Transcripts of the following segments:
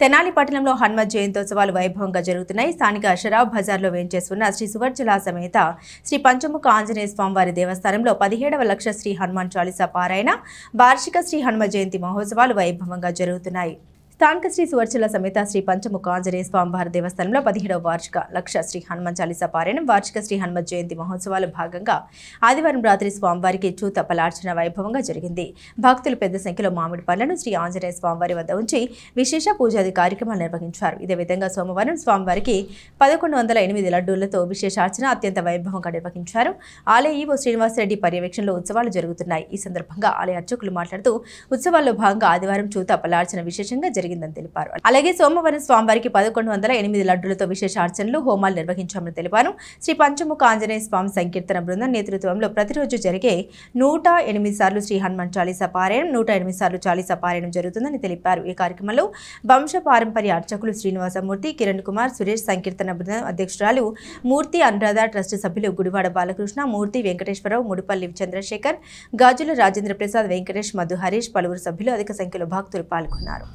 తెనాలి పట్టణంలో హనుమత్ జయంతోత్సవాలు వైభవంగా జరుగుతున్నాయి. స్థానిక షరాబ్ బజార్లో వేంచేస్తున్న శ్రీ సువర్చల సమేత శ్రీ పంచముఖ ఆంజనేయ స్వామివారి దేవస్థానంలో 17వ లక్ష శ్రీ హనుమాన్ చాలీసా పారాయణ వార్షిక శ్రీ హనుమ జయంతి మహోత్సవాలు వైభవంగా జరుగుతున్నాయి. స్థానిక శ్రీ సువర్చల సమేత శ్రీ పంచముఖ ఆంజనేయ స్వామివారి దేవస్థానంలో 17వ వార్షిక లక్ష శ్రీ హనుమాన్ చాలీసా పారాయణం వార్షిక శ్రీ హనుమత్ జయంతి మహోత్సవాలు భాగంగా ఆదివారం రాత్రి స్వామివారికి చూత పలార్చన వైభవంగా జరిగింది. భక్తులు పెద్ద సంఖ్యలో మామిడి పళ్లను శ్రీ ఆంజనేయ స్వామివారి వద్ద ఉంచి విశేష పూజాది కార్యక్రమాలు నిర్వహించారు. ఇదే విధంగా సోమవారం స్వామివారికి 1108 లడ్డూలతో విశేషార్చన అత్యంత వైభవంగా నిర్వహించారు. ఆలయ ఈవో శ్రీనివాసరెడ్డి పర్యవేక్షణలో ఉత్సవాలు జరుగుతున్నాయి. ఈ సందర్భంగా ఆలయ అర్చకులు మాట్లాడుతూ ఉత్సవాల్లో భాగంగా ఆదివారం చూత పలార్చన విశేషంగా జరిగిందని తెలిపారు. అలాగే సోమవారం స్వామివారికి 1108 లడ్డులతో విశేషార్చనలు హోమాలు నిర్వహించామని తెలిపారు. శ్రీ పంచముఖ ఆంజనేయ స్వామి సంకీర్తన బృందం నేతృత్వంలో ప్రతిరోజు జరిగే 108 సార్లు శ్రీ హనుమాన్ చాలీసా పారాయణం 108 సార్లు చాలీసా పారాయణం జరుగుతుందని తెలిపారు. ఈ కార్యక్రమంలో వంశ పారంపర్య అర్చకులు శ్రీనివాసమూర్తి, కిరణ్ కుమార్, సురేష్, సంకీర్తన బృందం అధ్యక్షురాలు మూర్తి, అనురాధ, ట్రస్ట్ సభ్యులు గుడివాడ బాలకృష్ణ, మూర్తి, వెంకటేశ్వరరావు, ముడిపల్లి చంద్రశేఖర్, గాజుల రాజేంద్ర ప్రసాద్, వెంకటేష్, మధు, హరీష్ పలువురు సభ్యులు అధిక సంఖ్యలో భక్తులు పాల్గొన్నారు.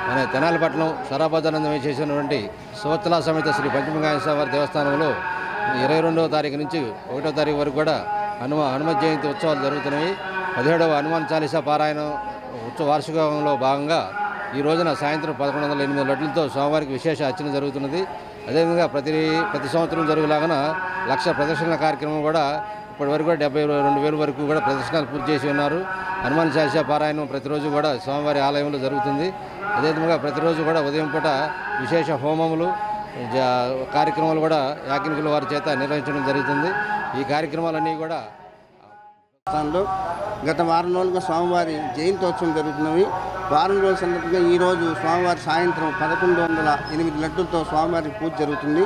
మన తెనాలి పట్టణం సరాబజానందం చేసినటువంటి సువర్చల సమేత శ్రీ పంచముఖ ఆంజనేయ స్వామి దేవస్థానంలో 22వ తారీఖు నుంచి 1వ తారీఖు వరకు కూడా హనుమత్ జయంతి ఉత్సవాలు జరుగుతున్నాయి. 17వ హనుమాన్ చాలీసా పారాయణం వార్షికంలో భాగంగా ఈ రోజున సాయంత్రం 1108 లడ్డులతో స్వామివారికి విశేష అర్చన జరుగుతున్నది. అదేవిధంగా ప్రతి సంవత్సరం జరుగులాగా లక్ష ప్రదర్శనల కార్యక్రమం కూడా ఇప్పటి వరకు కూడా 72,000 వరకు కూడా ప్రదర్శనలు పూర్తి చేసి ఉన్నారు. హనుమాన్ చాలీసా పారాయణం ప్రతిరోజు కూడా స్వామివారి ఆలయంలో జరుగుతుంది. అదేవిధంగా ప్రతిరోజు కూడా ఉదయం పూట విశేష హోమములు కార్యక్రమాలు కూడా యాజ్ఞికుల వారి చేత నిర్వహించడం జరుగుతుంది. ఈ కార్యక్రమాలన్నీ కూడా గత వారం రోజులుగా స్వామివారి జయంతోత్సవం జరుగుతున్నవి. వారం రోజుల సందర్భంగా ఈరోజు స్వామివారి సాయంత్రం 1108 లడ్డులతో స్వామివారికి పూజ జరుగుతుంది.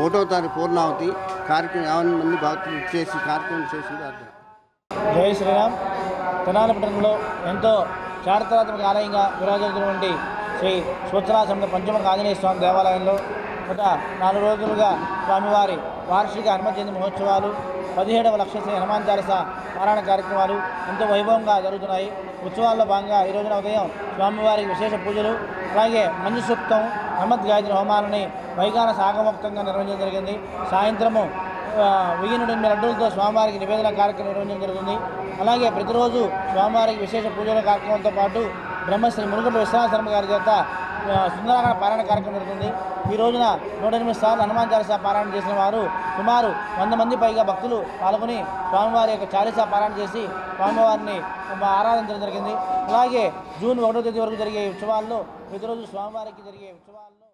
1వ తారీఖు పూర్ణావతి కార్యక్రమం 50 మంది భక్తులు చేసి కార్యక్రమం చేసింది. జై శ్రీరామ్. తెనాలి పట్టణంలో ఎంతో చారిత్రాత్మక ఆలయంగా విరాజిల్లుతున్నటువంటి శ్రీ సువర్చల సమేత పంచముఖ ఆంజనేయ స్వామి దేవాలయంలో గత 4 రోజులుగా స్వామివారి వార్షిక హనుమత్ జయంతి మహోత్సవాలు 17వ లక్ష శ్రీ హనుమాన్ చాలీసా పారాయణ కార్యక్రమాలు ఎంతో వైభవంగా జరుగుతున్నాయి. ఉత్సవాల్లో భాగంగా ఈ రోజున ఉదయం స్వామివారికి విశేష పూజలు, అలాగే మంజు సూక్తం, హనుమత్ గాయత్రి హోమాలని వైగాన సాగముక్తంగా నిర్వహించడం జరిగింది. సాయంత్రము 1008 లడ్డూలతో స్వామివారికి నివేదన కార్యక్రమం నిర్వహించడం జరుగుతుంది. అలాగే ప్రతిరోజు స్వామివారికి విశేష పూజల కార్యక్రమంతో పాటు బ్రహ్మశ్రీ మునుగంటి విశ్వనాథ శర్మ గారి చేత సుందరాకాండ పారాయణ కార్యక్రమం జరుగుతుంది. ఈ రోజున 108 సార్లు హనుమాన్ చాలీసా పారాయణ చేసిన వారు సుమారు 100 మంది పైగా భక్తులు పాల్గొని స్వామివారి యొక్క చాలీసా పారాయణ చేసి స్వామివారిని ఆరాధించడం జరిగింది. అలాగే జూన్ 1వ తేదీ వరకు జరిగే ఉత్సవాల్లో ప్రతిరోజు స్వామివారికి జరిగే ఉత్సవాల్లో